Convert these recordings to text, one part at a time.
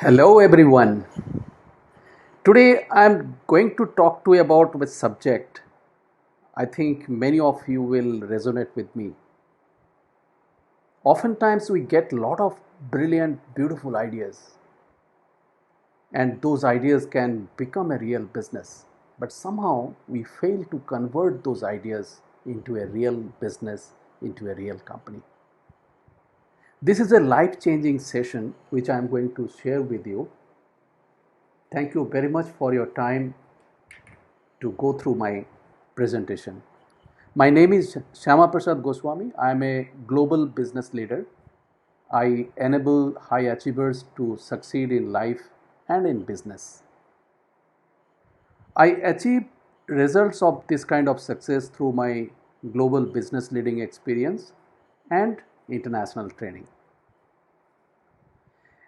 Hello everyone. Today I'm going to talk to you about a subject I think many of you will resonate with me. Oftentimes we get a lot of brilliant, beautiful ideas, and those ideas can become a real business. But somehow we fail to convert those ideas into a real business, into a real company. This is a life changing session which I'm going to share with you. Thank you very much for your time to go through my presentation. My name is Shyama Prasad Goswami. I am a global business leader. I enable high achievers to succeed in life and in business. I achieve results of this kind of success through my global business leading experience and international training.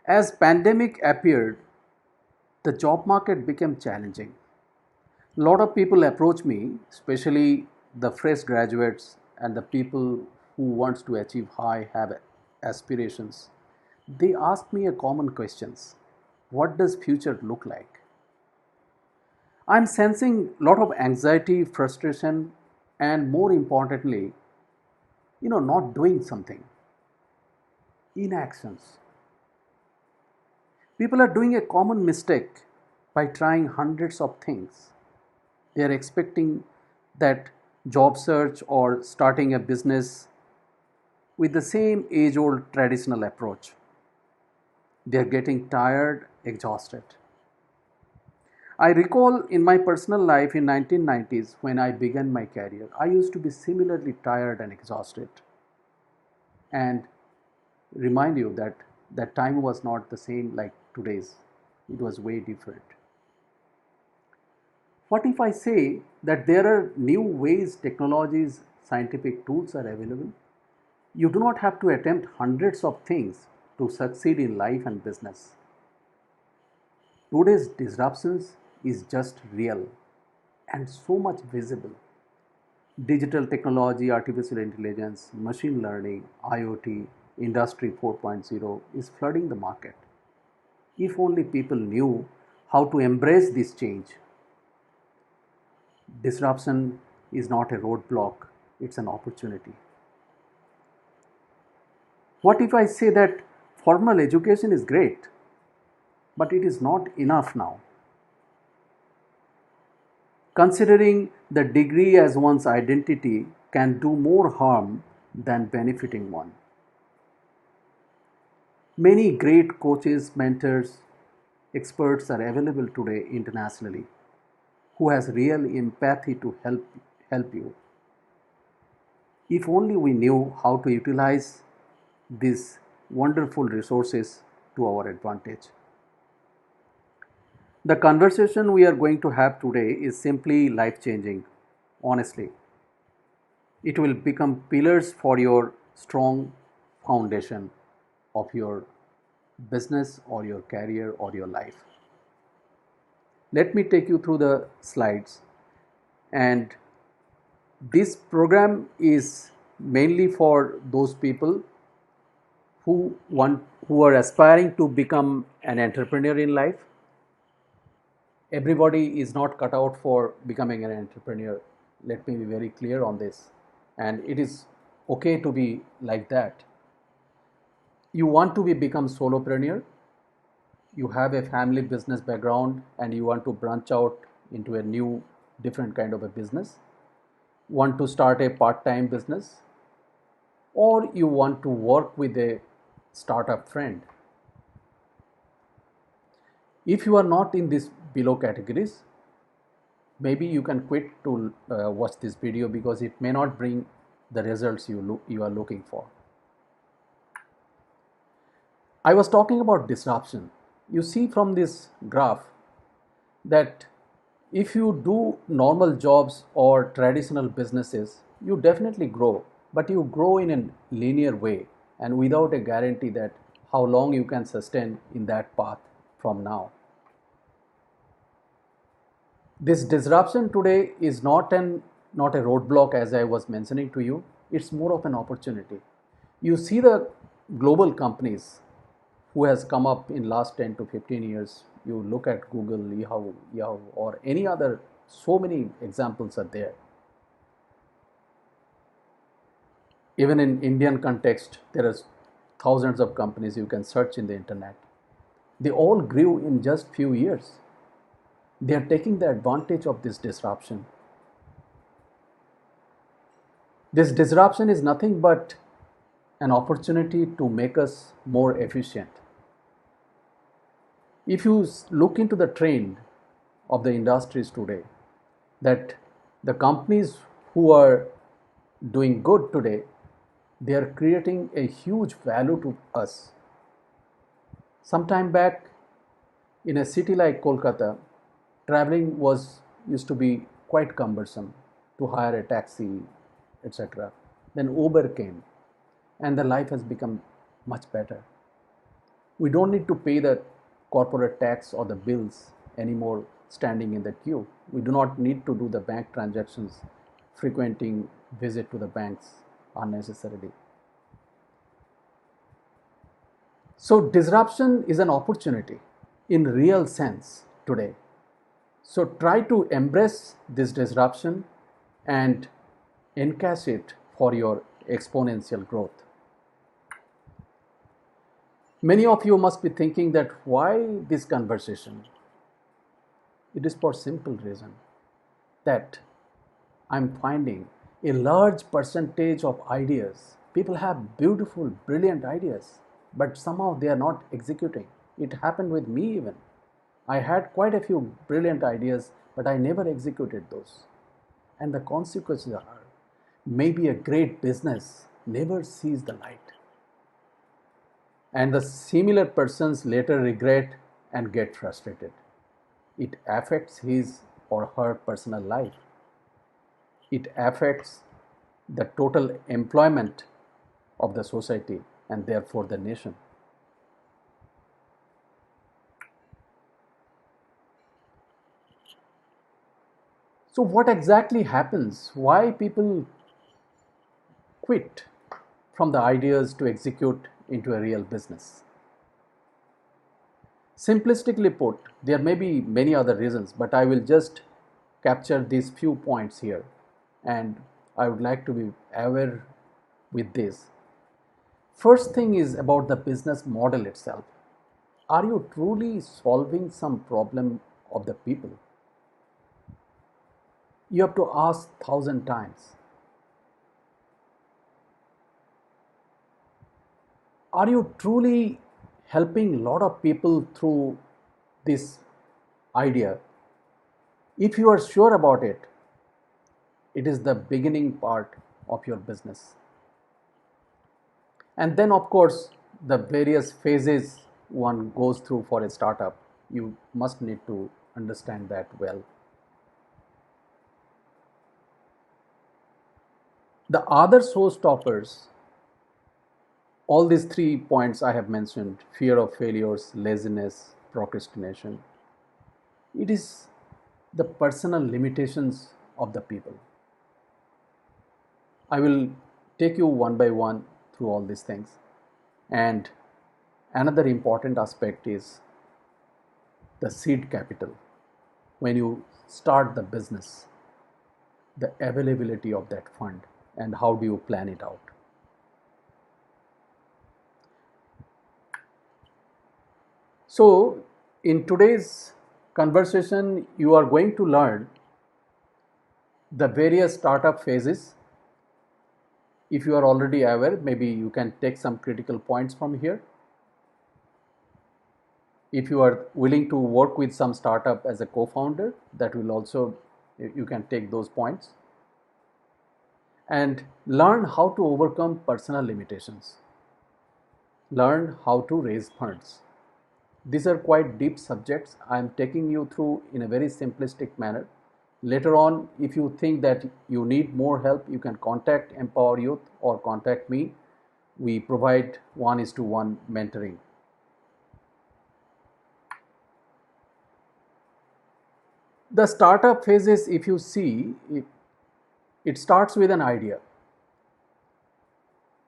As pandemic appeared, the job market became challenging. A lot of people approach me, especially the fresh graduates and the people who wants to achieve high have aspirations. They ask me a common questions. What does future look like? I'm sensing a lot of anxiety, frustration, and more importantly, not doing something. Inactions. People are doing a common mistake by trying hundreds of things. They are expecting that job search or starting a business with the same age old traditional approach. They are getting tired, exhausted. I recall in my personal life in 1990s when I began my career, I used to be similarly tired and exhausted. And remind you that that time was not the same like today's. It was way different. What if I say that there are new ways, technologies, scientific tools are available? You do not have to attempt hundreds of things to succeed in life and business. Today's disruptions is just real and so much visible. Digital technology, artificial intelligence, machine learning, IoT, Industry 4.0 is flooding the market. If only people knew how to embrace this change. Disruption is not a roadblock, it's an opportunity. What if I say that formal education is great, but it is not enough now? Considering the degree as one's identity can do more harm than benefiting one. Many great coaches, mentors, experts are available today internationally who has real empathy to help you. If only we knew how to utilize these wonderful resources to our advantage. The conversation we are going to have today is simply life changing, honestly. It will become pillars for your strong foundation of your business or your career or your life. Let me take you through the slides. And this program is mainly for those people who are aspiring to become an entrepreneur in life. Everybody is not cut out for becoming an entrepreneur. Let me be very clear on this. And it is okay to be like that. You want to become solopreneur, you have a family business background and you want to branch out into a new different kind of a business, want to start a part-time business, or you want to work with a startup friend. If you are not in these below categories, maybe you can quit to watch this video because it may not bring the results you are looking for. I was talking about disruption. You see from this graph that if you do normal jobs or traditional businesses, you definitely grow, but you grow in a linear way and without a guarantee that how long you can sustain in that path from now. This disruption today is not a roadblock as I was mentioning to you. It's more of an opportunity. You see the global companies who has come up in last 10 to 15 years. You look at Google, Yahoo, or any other, so many examples are there. Even in Indian context, there are thousands of companies you can search in the internet. They all grew in just few years. They are taking the advantage of this disruption. This disruption is nothing but an opportunity to make us more efficient. If you look into the trend of the industries today, that the companies who are doing good today, they are creating a huge value to us. Some time back, in a city like Kolkata, traveling was used to be quite cumbersome to hire a taxi, etc. Then Uber came, and the life has become much better. We don't need to pay the corporate tax or the bills anymore standing in the queue. We do not need to do the bank transactions, frequenting visit to the banks unnecessarily. So disruption is an opportunity in real sense today. So try to embrace this disruption and encash it for your exponential growth. Many of you must be thinking that why this conversation? It is for simple reason that I'm finding a large percentage of ideas. People have beautiful, brilliant ideas, but somehow they are not executing. It happened with me even. I had quite a few brilliant ideas, but I never executed those. And the consequences are maybe a great business never sees the light. And the similar persons later regret and get frustrated. It affects his or her personal life. It affects the total employment of the society and therefore the nation. So, what exactly happens? Why people quit from the ideas to execute into a real business? Simplistically put, there may be many other reasons, but I will just capture these few points here, and I would like to be aware with this. First thing is about the business model itself. Are you truly solving some problem of the people? You have to ask 1,000 times. Are you truly helping a lot of people through this idea? If you are sure about it, it is the beginning part of your business. And then, of course, the various phases one goes through for a startup, you must need to understand that well. The other showstoppers, all these 3 points I have mentioned, fear of failures, laziness, procrastination, it is the personal limitations of the people. I will take you one by one through all these things. And another important aspect is the seed capital. When you start the business, the availability of that fund and how do you plan it out. So, in today's conversation, you are going to learn the various startup phases. If you are already aware, maybe you can take some critical points from here. If you are willing to work with some startup as a co-founder, that will also, you can take those points and learn how to overcome personal limitations. Learn how to raise funds. These are quite deep subjects. I am taking you through in a very simplistic manner. Later on, if you think that you need more help, you can contact Empower Youth or contact me. We provide 1:1 mentoring. The startup phases, if you see, it starts with an idea.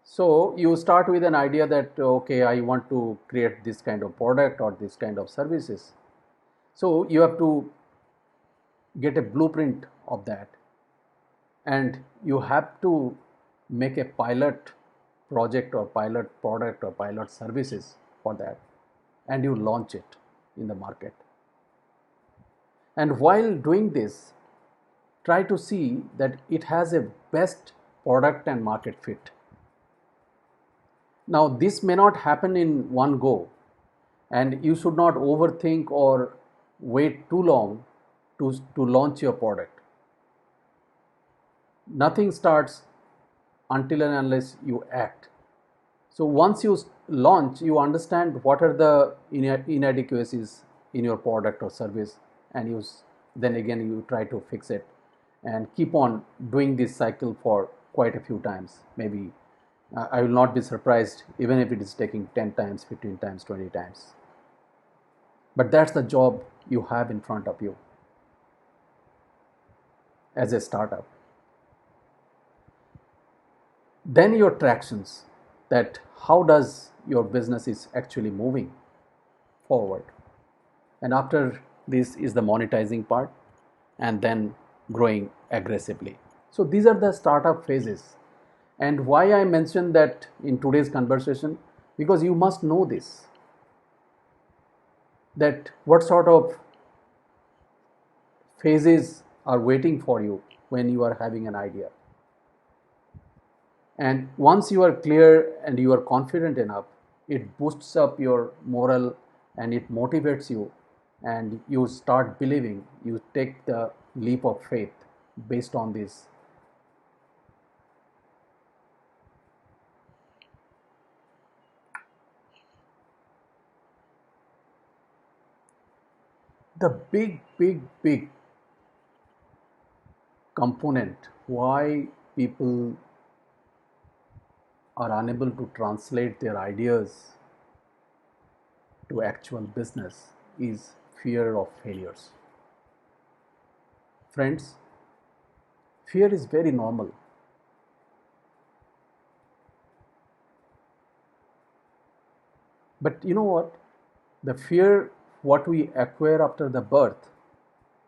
So you start with an idea that okay, I want to create this kind of product or this kind of services. So you have to get a blueprint of that, and you have to make a pilot project or pilot product or pilot services for that, and you launch it in the market. And while doing this, try to see that it has a best product and market fit. Now this may not happen in one go, and you should not overthink or wait too long to launch your product. Nothing starts until and unless you act. So once you launch, you understand what are the inadequacies in your product or service, and then again you try to fix it, and keep on doing this cycle for quite a few times. Maybe I will not be surprised even if it is taking 10 times, 15 times, 20 times. But that's the job you have in front of you as a startup. Then your tractions, that how does your business is actually moving forward. And after this is the monetizing part, and then growing aggressively. So these are the startup phases. And why I mentioned that in today's conversation, because you must know this, that what sort of phases are waiting for you when you are having an idea. And once you are clear and you are confident enough, it boosts up your morale and it motivates you, and you start believing, you take the leap of faith based on this. The big component why people are unable to translate their ideas to actual business is fear of failures. Friends, fear is very normal. But you know what? The fear, what we acquire after the birth,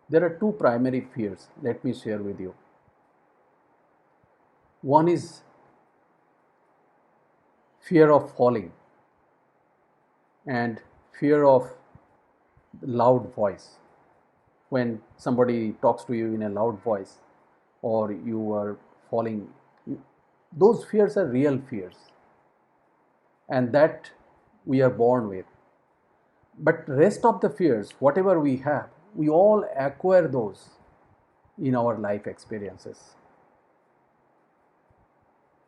there are two primary fears. Let me share with you. One is fear of falling, and fear of loud voice. When somebody talks to you in a loud voice, or you are falling, those fears are real fears, and that we are born with. But rest of the fears, whatever we have, we all acquire those in our life experiences.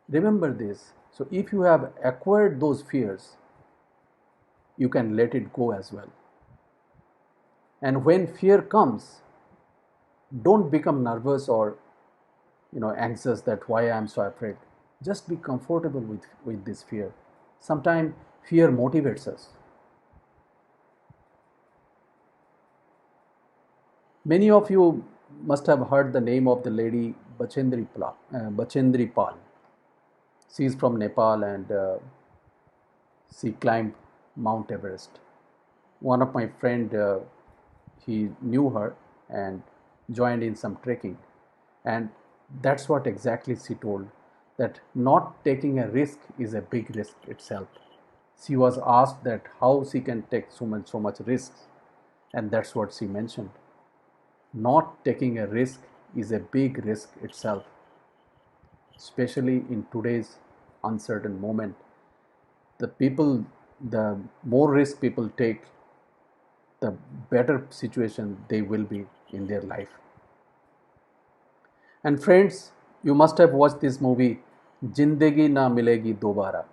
Remember this. So if you have acquired those fears, you can let it go as well. And when fear comes, don't become nervous or anxious that why I am so afraid. Just be comfortable with this fear. Sometimes fear motivates us. Many of you must have heard the name of the lady Bachendri Pal. She is from Nepal, and she climbed Mount Everest. One of my friend, he knew her and joined in some trekking, and that's what exactly she told, that not taking a risk is a big risk itself. She was asked that how she can take so much risks, and that's what she mentioned. Not taking a risk is a big risk itself, especially in today's uncertain moment. The more risk people take, the better situation they will be in their life. And friends, you must have watched this movie, Jindagi Na Milegi Dobara.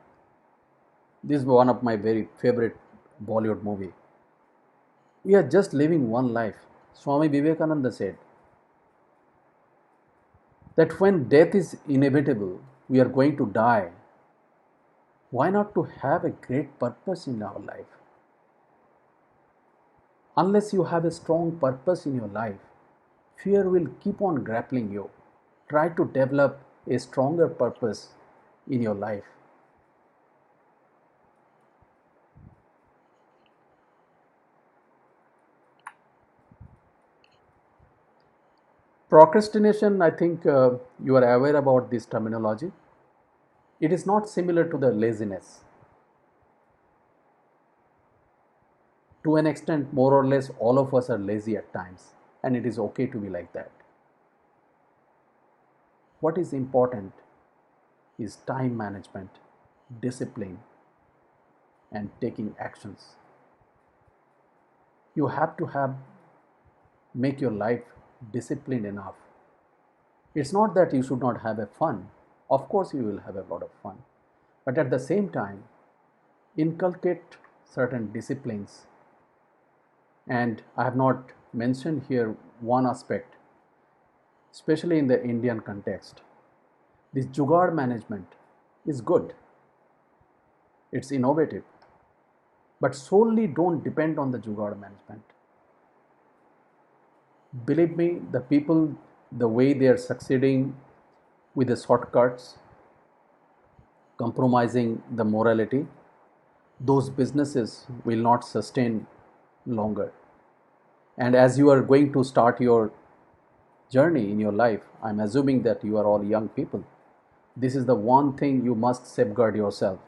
This is one of my very favorite Bollywood movie. We are just living one life. Swami Vivekananda said that when death is inevitable, we are going to die. Why not to have a great purpose in our life? Unless you have a strong purpose in your life, fear will keep on grappling you. Try to develop a stronger purpose in your life. Procrastination, I think you are aware about this terminology. It is not similar to the laziness. To an extent, more or less, all of us are lazy at times, and it is okay to be like that. What is important is time management, discipline, and taking actions. You have to have make your life disciplined enough. It's not that you should not have a fun. Of course, you will have a lot of fun, but at the same time, inculcate certain disciplines. And I have not mentioned here one aspect, especially in the Indian context. This jugaad management is good, it's innovative, but solely don't depend on the jugaad management. Believe me, the people, the way they are succeeding with the shortcuts, compromising the morality, those businesses will not sustain longer. And as you are going to start your journey in your life, I'm assuming that you are all young people. This is the one thing you must safeguard yourself.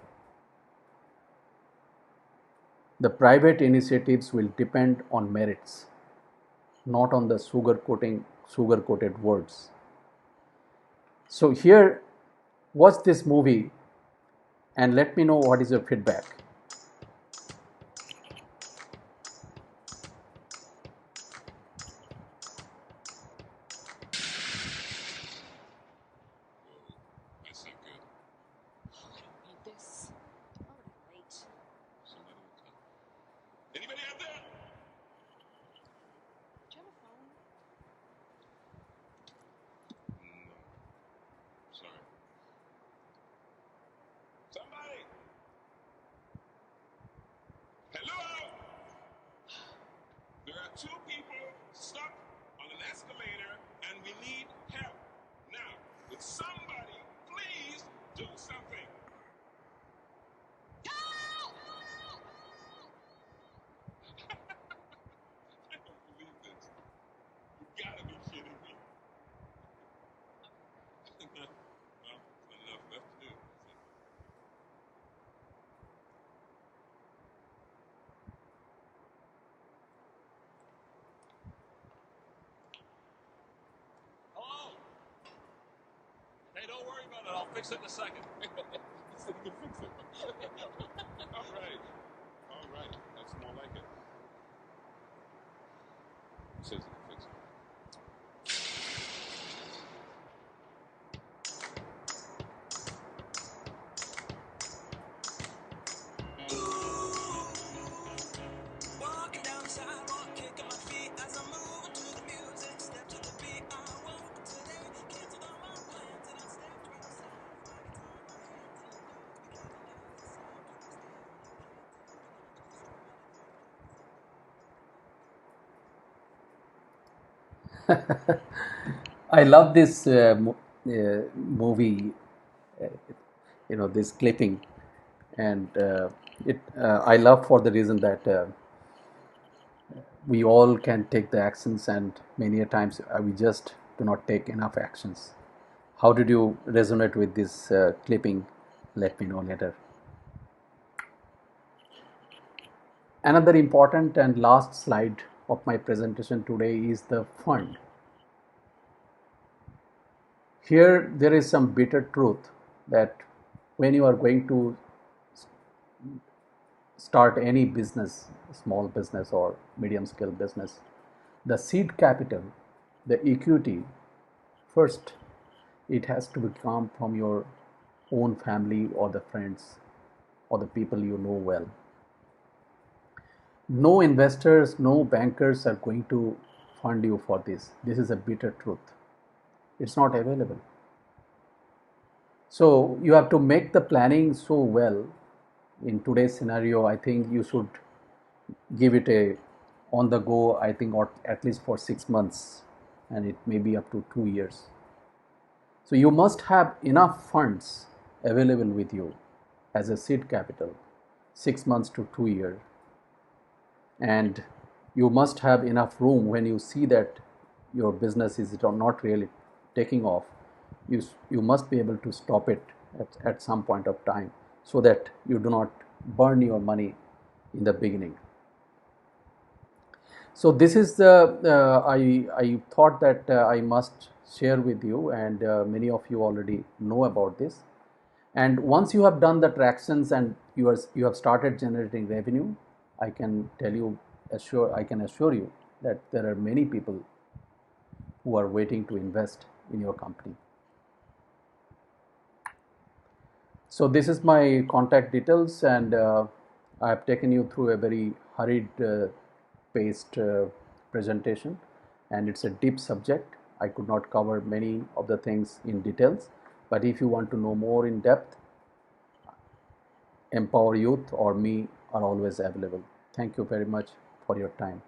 The private initiatives will depend on merits, not on the sugar coated words. So here, watch this movie and let me know what is your feedback. That's not good. Need this. Already late. Somebody will come. Anybody out there? Do you have a phone? No. Sorry. Somebody! Hello! There are two people stuck on an escalator and we need help. Now, would somebody please do something? Help! I don't believe this. You gotta be kidding me. No, enough left to do. Hello? Hey, don't worry about it. I'll fix it in a second. He said he can fix it. All right. All right. That's more like it. He says he can fix it. Walking down the sidewalk, kicking my feet as I'm moving to the music. Step to the beat, I woke up today. Canceled all my plans and I stepped right outside. My guitar in my hands and it knows because I love the sound. I love this movie, uh, this clipping, and it. I love for the reason that we all can take the actions, and many a times we just do not take enough actions. How did you resonate with this clipping? Let me know later. Another important and last slide of my presentation today is the fund. Here, there is some bitter truth that when you are going to start any business, small business or medium scale business, the seed capital, the equity, first it has to come from your own family or the friends or the people you know well. No investors, no bankers are going to fund you for this. This is a bitter truth. It's not available. So you have to make the planning so well. In today's scenario, I think you should give it a on the go, I think, or at least for 6 months, and it may be up to 2 years. So you must have enough funds available with you as a seed capital, 6 months to 2 years, and you must have enough room when you see that your business is not really taking off, you must be able to stop it at some point of time, so that you do not burn your money in the beginning. So this is the I thought that I must share with you, and many of you already know about this. And once you have done the tractions and you have started generating revenue, I can tell you, I can assure you that there are many people who are waiting to invest in your company. So this is my contact details, and I have taken you through a very hurried paced presentation, and it's a deep subject. I could not cover many of the things in details, but if you want to know more in depth, Empower Youth or me are always available. Thank you very much for your time.